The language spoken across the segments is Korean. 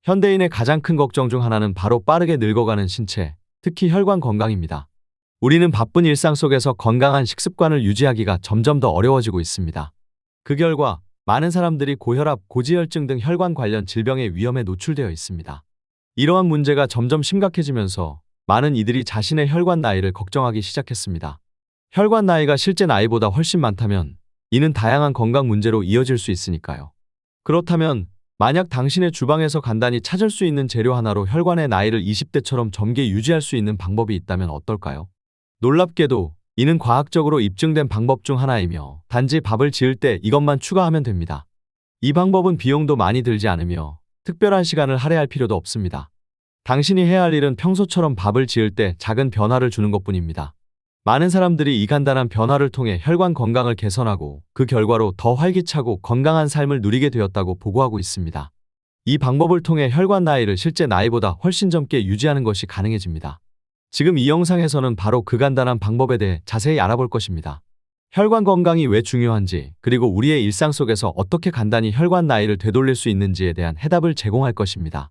현대인의 가장 큰 걱정 중 하나는 바로 빠르게 늙어가는 신체, 특히 혈관 건강입니다. 우리는 바쁜 일상 속에서 건강한 식습관을 유지하기가 점점 더 어려워지고 있습니다. 그 결과 많은 사람들이 고혈압, 고지혈증 등 혈관 관련 질병의 위험에 노출되어 있습니다. 이러한 문제가 점점 심각해지면서 많은 이들이 자신의 혈관 나이를 걱정하기 시작했습니다. 혈관 나이가 실제 나이보다 훨씬 많다면 이는 다양한 건강 문제로 이어질 수 있으니까요. 그렇다면 만약 당신의 주방에서 간단히 찾을 수 있는 재료 하나로 혈관의 나이를 20대처럼 젊게 유지할 수 있는 방법이 있다면 어떨까요? 놀랍게도 이는 과학적으로 입증된 방법 중 하나이며 단지 밥을 지을 때 이것만 추가하면 됩니다. 이 방법은 비용도 많이 들지 않으며 특별한 시간을 할애할 필요도 없습니다. 당신이 해야 할 일은 평소처럼 밥을 지을 때 작은 변화를 주는 것뿐입니다. 많은 사람들이 이 간단한 변화를 통해 혈관 건강을 개선하고 그 결과로 더 활기차고 건강한 삶을 누리게 되었다고 보고하고 있습니다. 이 방법을 통해 혈관 나이를 실제 나이보다 훨씬 젊게 유지하는 것이 가능해집니다. 지금 이 영상에서는 바로 그 간단한 방법에 대해 자세히 알아볼 것입니다. 혈관 건강이 왜 중요한지, 그리고 우리의 일상 속에서 어떻게 간단히 혈관 나이를 되돌릴 수 있는지에 대한 해답을 제공할 것입니다.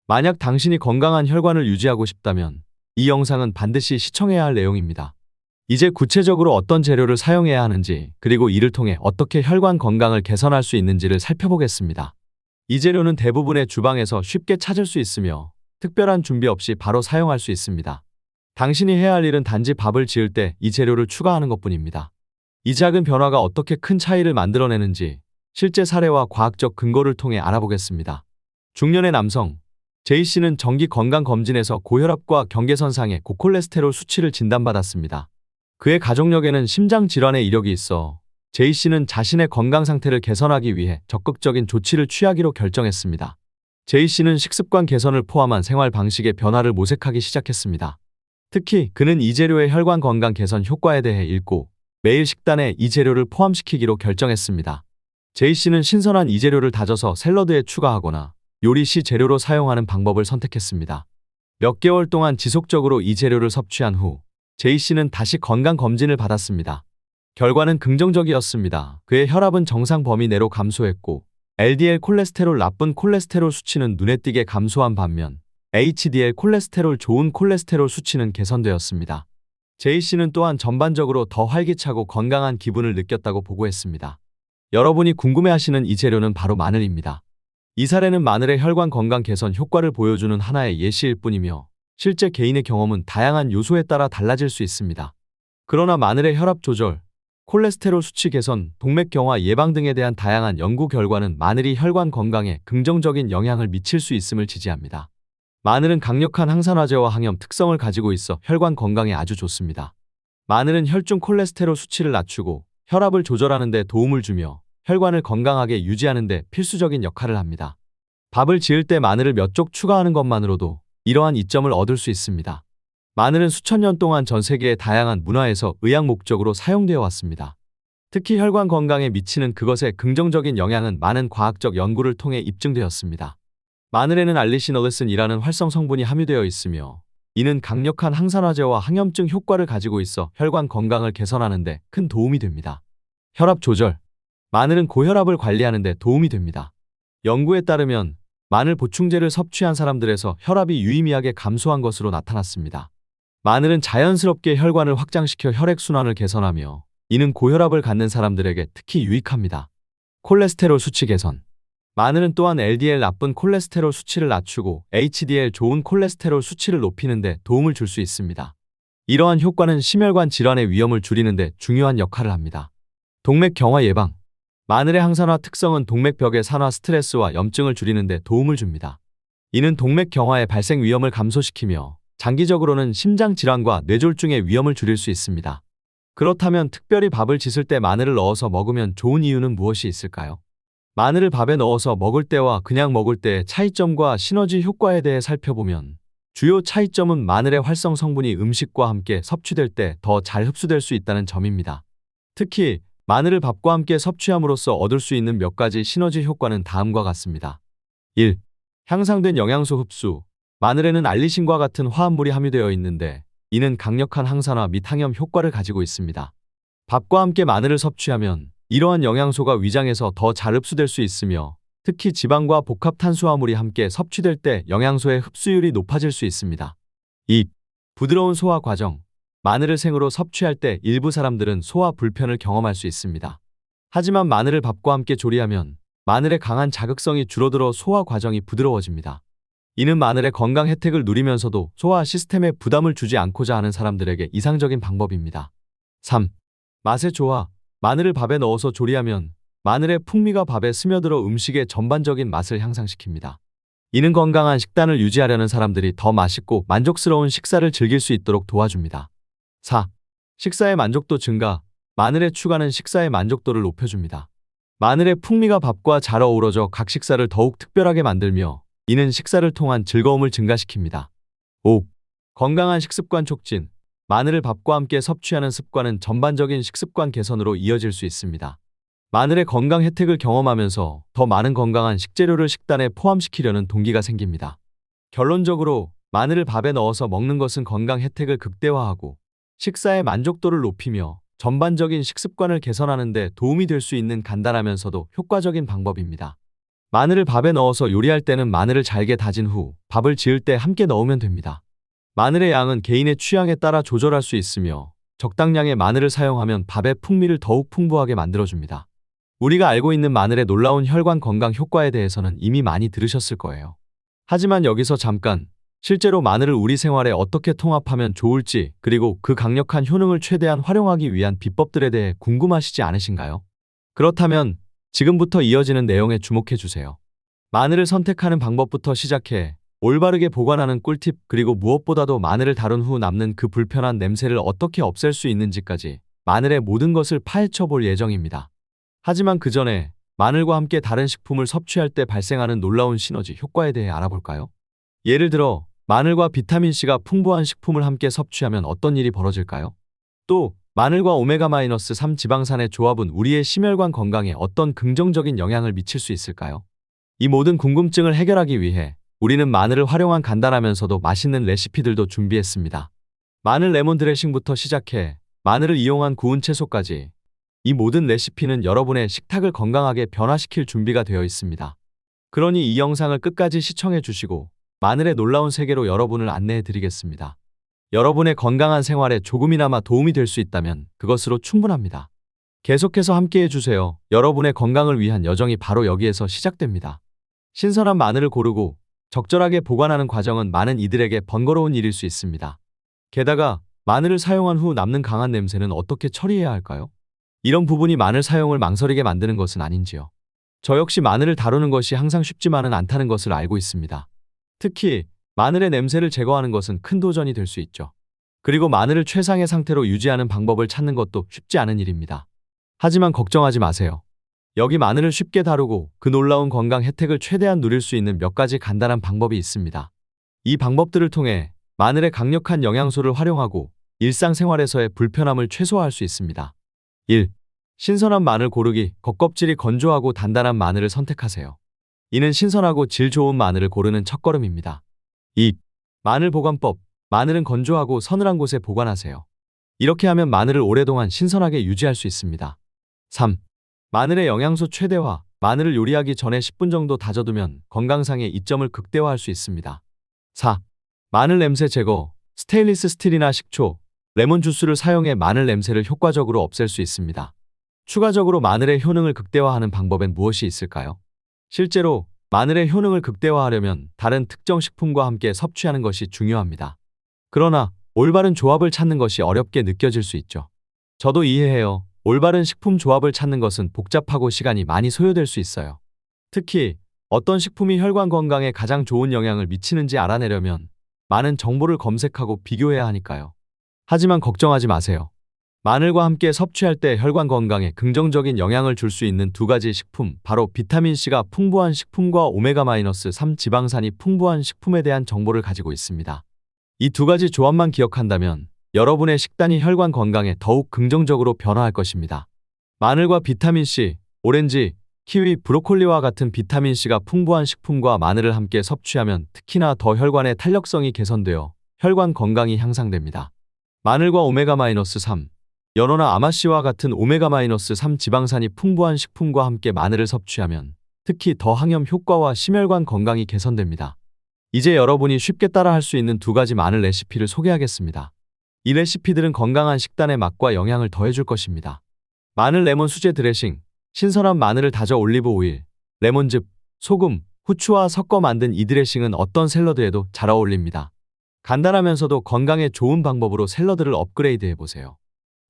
만약 당신이 건강한 혈관을 유지하고 싶다면 이 영상은 반드시 시청해야 할 내용입니다. 이제 구체적으로 어떤 재료를 사용해야 하는지, 그리고 이를 통해 어떻게 혈관 건강을 개선할 수 있는지를 살펴보겠습니다. 이 재료는 대부분의 주방에서 쉽게 찾을 수 있으며 특별한 준비 없이 바로 사용할 수 있습니다. 당신이 해야 할 일은 단지 밥을 지을 때 이 재료를 추가하는 것뿐입니다. 이 작은 변화가 어떻게 큰 차이를 만들어내는지 실제 사례와 과학적 근거를 통해 알아보겠습니다. 중년의 남성 J씨는 정기 건강검진에서 고혈압과 경계선상의 고콜레스테롤 수치를 진단받았습니다. 그의 가족력에는 심장질환의 이력이 있어 J씨는 자신의 건강 상태를 개선하기 위해 적극적인 조치를 취하기로 결정했습니다. J씨는 식습관 개선을 포함한 생활 방식의 변화를 모색하기 시작했습니다. 특히 그는 이 재료의 혈관 건강 개선 효과에 대해 읽고 매일 식단에 이 재료를 포함시키기로 결정했습니다. J씨는 신선한 이 재료를 다져서 샐러드에 추가하거나 요리 시 재료로 사용하는 방법을 선택했습니다. 몇 개월 동안 지속적으로 이 재료를 섭취한 후 J씨는 다시 건강검진을 받았습니다. 결과는 긍정적이었습니다. 그의 혈압은 정상 범위 내로 감소했고 LDL 콜레스테롤 나쁜 콜레스테롤 수치는 눈에 띄게 감소한 반면 HDL 콜레스테롤 좋은 콜레스테롤 수치는 개선되었습니다. J씨는 또한 전반적으로 더 활기차고 건강한 기분을 느꼈다고 보고했습니다. 여러분이 궁금해하시는 이 재료는 바로 마늘입니다. 이 사례는 마늘의 혈관 건강 개선 효과를 보여주는 하나의 예시일 뿐이며 실제 개인의 경험은 다양한 요소에 따라 달라질 수 있습니다. 그러나 마늘의 혈압 조절, 콜레스테롤 수치 개선, 동맥경화 예방 등에 대한 다양한 연구 결과는 마늘이 혈관 건강에 긍정적인 영향을 미칠 수 있음을 지지합니다. 마늘은 강력한 항산화제와 항염 특성을 가지고 있어 혈관 건강에 아주 좋습니다. 마늘은 혈중 콜레스테롤 수치를 낮추고 혈압을 조절하는 데 도움을 주며 혈관을 건강하게 유지하는 데 필수적인 역할을 합니다. 밥을 지을 때 마늘을 몇 쪽 추가하는 것만으로도 이러한 이점을 얻을 수 있습니다. 마늘은 수천 년 동안 전 세계의 다양한 문화에서 의학 목적으로 사용되어 왔습니다. 특히 혈관 건강에 미치는 그것의 긍정적인 영향은 많은 과학적 연구를 통해 입증되었습니다. 마늘에는 알리시놀레슨이라는 활성 성분이 함유되어 있으며 이는 강력한 항산화제와 항염증 효과를 가지고 있어 혈관 건강을 개선하는 데 큰 도움이 됩니다. 혈압 조절. 마늘은 고혈압을 관리하는 데 도움이 됩니다. 연구에 따르면 마늘 보충제를 섭취한 사람들에서 혈압이 유의미하게 감소한 것으로 나타났습니다. 마늘은 자연스럽게 혈관을 확장시켜 혈액순환을 개선하며 이는 고혈압을 갖는 사람들에게 특히 유익합니다. 콜레스테롤 수치 개선. 마늘은 또한 LDL 나쁜 콜레스테롤 수치를 낮추고 HDL 좋은 콜레스테롤 수치를 높이는 데 도움을 줄 수 있습니다. 이러한 효과는 심혈관 질환의 위험을 줄이는 데 중요한 역할을 합니다. 동맥경화 예방. 마늘의 항산화 특성은 동맥벽의 산화 스트레스와 염증을 줄이는 데 도움을 줍니다. 이는 동맥경화의 발생 위험을 감소시키며 장기적으로는 심장질환과 뇌졸중의 위험을 줄일 수 있습니다. 그렇다면 특별히 밥을 짓을 때 마늘을 넣어서 먹으면 좋은 이유는 무엇이 있을까요? 마늘을 밥에 넣어서 먹을 때와 그냥 먹을 때의 차이점과 시너지 효과에 대해 살펴보면 주요 차이점은 마늘의 활성 성분이 음식과 함께 섭취될 때 더 잘 흡수될 수 있다는 점입니다. 특히 마늘을 밥과 함께 섭취함으로써 얻을 수 있는 몇 가지 시너지 효과는 다음과 같습니다. 1. 향상된 영양소 흡수. 마늘에는 알리신과 같은 화합물이 함유되어 있는데 이는 강력한 항산화 및 항염 효과를 가지고 있습니다. 밥과 함께 마늘을 섭취하면 이러한 영양소가 위장에서 더 잘 흡수될 수 있으며 특히 지방과 복합 탄수화물이 함께 섭취될 때 영양소의 흡수율이 높아질 수 있습니다. 2. 부드러운 소화 과정. 마늘을 생으로 섭취할 때 일부 사람들은 소화 불편을 경험할 수 있습니다. 하지만 마늘을 밥과 함께 조리하면 마늘의 강한 자극성이 줄어들어 소화 과정이 부드러워집니다. 이는 마늘의 건강 혜택을 누리면서도 소화 시스템에 부담을 주지 않고자 하는 사람들에게 이상적인 방법입니다. 3. 맛의 조화. 마늘을 밥에 넣어서 조리하면 마늘의 풍미가 밥에 스며들어 음식의 전반적인 맛을 향상시킵니다. 이는 건강한 식단을 유지하려는 사람들이 더 맛있고 만족스러운 식사를 즐길 수 있도록 도와줍니다. 4. 식사의 만족도 증가. 마늘의 추가는 식사의 만족도를 높여줍니다. 마늘의 풍미가 밥과 잘 어우러져 각 식사를 더욱 특별하게 만들며 이는 식사를 통한 즐거움을 증가시킵니다. 5. 건강한 식습관 촉진. 마늘을 밥과 함께 섭취하는 습관은 전반적인 식습관 개선으로 이어질 수 있습니다. 마늘의 건강 혜택을 경험하면서 더 많은 건강한 식재료를 식단에 포함시키려는 동기가 생깁니다. 결론적으로 마늘을 밥에 넣어서 먹는 것은 건강 혜택을 극대화하고 식사의 만족도를 높이며 전반적인 식습관을 개선하는 데 도움이 될 수 있는 간단하면서도 효과적인 방법입니다. 마늘을 밥에 넣어서 요리할 때는 마늘을 잘게 다진 후 밥을 지을 때 함께 넣으면 됩니다. 마늘의 양은 개인의 취향에 따라 조절할 수 있으며 적당량의 마늘을 사용하면 밥의 풍미를 더욱 풍부하게 만들어줍니다. 우리가 알고 있는 마늘의 놀라운 혈관 건강 효과에 대해서는 이미 많이 들으셨을 거예요. 하지만 여기서 잠깐 실제로 마늘을 우리 생활에 어떻게 통합하면 좋을지 그리고 그 강력한 효능을 최대한 활용하기 위한 비법들에 대해 궁금하시지 않으신가요? 그렇다면 지금부터 이어지는 내용에 주목해 주세요. 마늘을 선택하는 방법부터 시작해 올바르게 보관하는 꿀팁 그리고 무엇보다도 마늘을 다룬 후 남는 그 불편한 냄새를 어떻게 없앨 수 있는지까지 마늘의 모든 것을 파헤쳐 볼 예정입니다. 하지만 그 전에 마늘과 함께 다른 식품을 섭취할 때 발생하는 놀라운 시너지 효과에 대해 알아볼까요? 예를 들어 마늘과 비타민C가 풍부한 식품을 함께 섭취하면 어떤 일이 벌어질까요? 또 마늘과 오메가-3 지방산의 조합은 우리의 심혈관 건강에 어떤 긍정적인 영향을 미칠 수 있을까요? 이 모든 궁금증을 해결하기 위해 우리는 마늘을 활용한 간단하면서도 맛있는 레시피들도 준비했습니다. 마늘 레몬 드레싱부터 시작해 마늘을 이용한 구운 채소까지 이 모든 레시피는 여러분의 식탁을 건강하게 변화시킬 준비가 되어 있습니다. 그러니 이 영상을 끝까지 시청해 주시고 마늘의 놀라운 세계로 여러분을 안내해 드리겠습니다. 여러분의 건강한 생활에 조금이나마 도움이 될 수 있다면 그것으로 충분합니다. 계속해서 함께해 주세요. 여러분의 건강을 위한 여정이 바로 여기에서 시작됩니다. 신선한 마늘을 고르고 적절하게 보관하는 과정은 많은 이들에게 번거로운 일일 수 있습니다. 게다가 마늘을 사용한 후 남는 강한 냄새는 어떻게 처리해야 할까요? 이런 부분이 마늘 사용을 망설이게 만드는 것은 아닌지요. 저 역시 마늘을 다루는 것이 항상 쉽지만은 않다는 것을 알고 있습니다. 특히 마늘의 냄새를 제거하는 것은 큰 도전이 될 수 있죠. 그리고 마늘을 최상의 상태로 유지하는 방법을 찾는 것도 쉽지 않은 일입니다. 하지만 걱정하지 마세요. 여기 마늘을 쉽게 다루고 그 놀라운 건강 혜택을 최대한 누릴 수 있는 몇 가지 간단한 방법이 있습니다. 이 방법들을 통해 마늘의 강력한 영양소를 활용하고 일상생활에서의 불편함을 최소화할 수 있습니다. 1. 신선한 마늘 고르기. 겉껍질이 건조하고 단단한 마늘을 선택하세요. 이는 신선하고 질 좋은 마늘을 고르는 첫걸음입니다. 2. 마늘 보관법. 마늘은 건조하고 서늘한 곳에 보관하세요. 이렇게 하면 마늘을 오랫동안 신선하게 유지할 수 있습니다. 3. 마늘의 영양소 최대화. 마늘을 요리하기 전에 10분 정도 다져두면 건강상의 이점을 극대화할 수 있습니다. 4. 마늘 냄새 제거. 스테인리스 스틸이나 식초, 레몬 주스를 사용해 마늘 냄새를 효과적으로 없앨 수 있습니다. 추가적으로 마늘의 효능을 극대화하는 방법엔 무엇이 있을까요? 실제로 마늘의 효능을 극대화하려면 다른 특정 식품과 함께 섭취하는 것이 중요합니다. 그러나 올바른 조합을 찾는 것이 어렵게 느껴질 수 있죠. 저도 이해해요. 올바른 식품 조합을 찾는 것은 복잡하고 시간이 많이 소요될 수 있어요. 특히 어떤 식품이 혈관 건강에 가장 좋은 영향을 미치는지 알아내려면 많은 정보를 검색하고 비교해야 하니까요. 하지만 걱정하지 마세요. 마늘과 함께 섭취할 때 혈관 건강에 긍정적인 영향을 줄 수 있는 두 가지 식품, 바로 비타민C가 풍부한 식품과 오메가-3 지방산이 풍부한 식품에 대한 정보를 가지고 있습니다. 이 두 가지 조합만 기억한다면 여러분의 식단이 혈관 건강에 더욱 긍정적으로 변화할 것입니다. 마늘과 비타민C, 오렌지, 키위, 브로콜리와 같은 비타민C가 풍부한 식품과 마늘을 함께 섭취하면 특히나 더 혈관의 탄력성이 개선되어 혈관 건강이 향상됩니다. 마늘과 오메가-3, 연어나 아마씨와 같은 오메가-3 지방산이 풍부한 식품과 함께 마늘을 섭취하면 특히 더항염 효과와 심혈관 건강이 개선됩니다. 이제 여러분이 쉽게 따라할 수 있는 2가지 마늘 레시피를 소개하겠습니다. 이 레시피들은 건강한 식단의 맛과 영양을 더해줄 것입니다. 마늘 레몬 수제 드레싱, 신선한 마늘을 다져 올리브 오일, 레몬즙, 소금, 후추와 섞어 만든 이 드레싱은 어떤 샐러드에도 잘 어울립니다. 간단하면서도 건강에 좋은 방법으로 샐러드를 업그레이드 해보세요.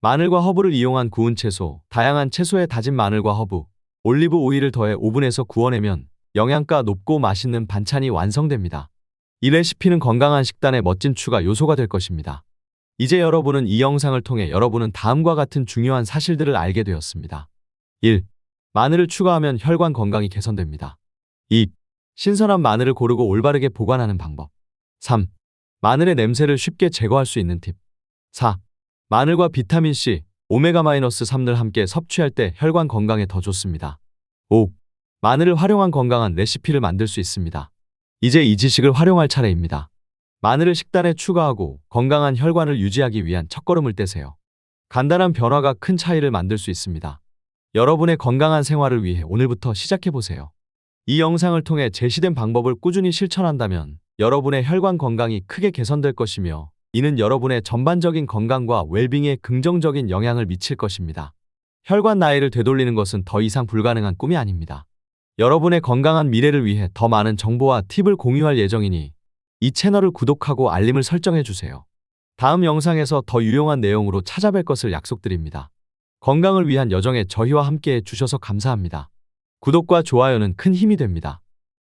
마늘과 허브를 이용한 구운 채소, 다양한 채소에 다진 마늘과 허브, 올리브 오일을 더해 오븐에서 구워내면 영양가 높고 맛있는 반찬이 완성됩니다. 이 레시피는 건강한 식단의 멋진 추가 요소가 될 것입니다. 이제 여러분은 이 영상을 통해 여러분은 다음과 같은 중요한 사실들을 알게 되었습니다. 1. 마늘을 추가하면 혈관 건강이 개선됩니다. 2. 신선한 마늘을 고르고 올바르게 보관하는 방법. 3. 마늘의 냄새를 쉽게 제거할 수 있는 팁. 4. 마늘과 비타민C, 오메가-3를 함께 섭취할 때 혈관 건강에 더 좋습니다. 5. 마늘을 활용한 건강한 레시피를 만들 수 있습니다. 이제 이 지식을 활용할 차례입니다. 마늘을 식단에 추가하고 건강한 혈관을 유지하기 위한 첫걸음을 떼세요. 간단한 변화가 큰 차이를 만들 수 있습니다. 여러분의 건강한 생활을 위해 오늘부터 시작해보세요. 이 영상을 통해 제시된 방법을 꾸준히 실천한다면 여러분의 혈관 건강이 크게 개선될 것이며 이는 여러분의 전반적인 건강과 웰빙에 긍정적인 영향을 미칠 것입니다. 혈관 나이를 되돌리는 것은 더 이상 불가능한 꿈이 아닙니다. 여러분의 건강한 미래를 위해 더 많은 정보와 팁을 공유할 예정이니 이 채널을 구독하고 알림을 설정해주세요. 다음 영상에서 더 유용한 내용으로 찾아뵐 것을 약속드립니다. 건강을 위한 여정에 저희와 함께해 주셔서 감사합니다. 구독과 좋아요는 큰 힘이 됩니다.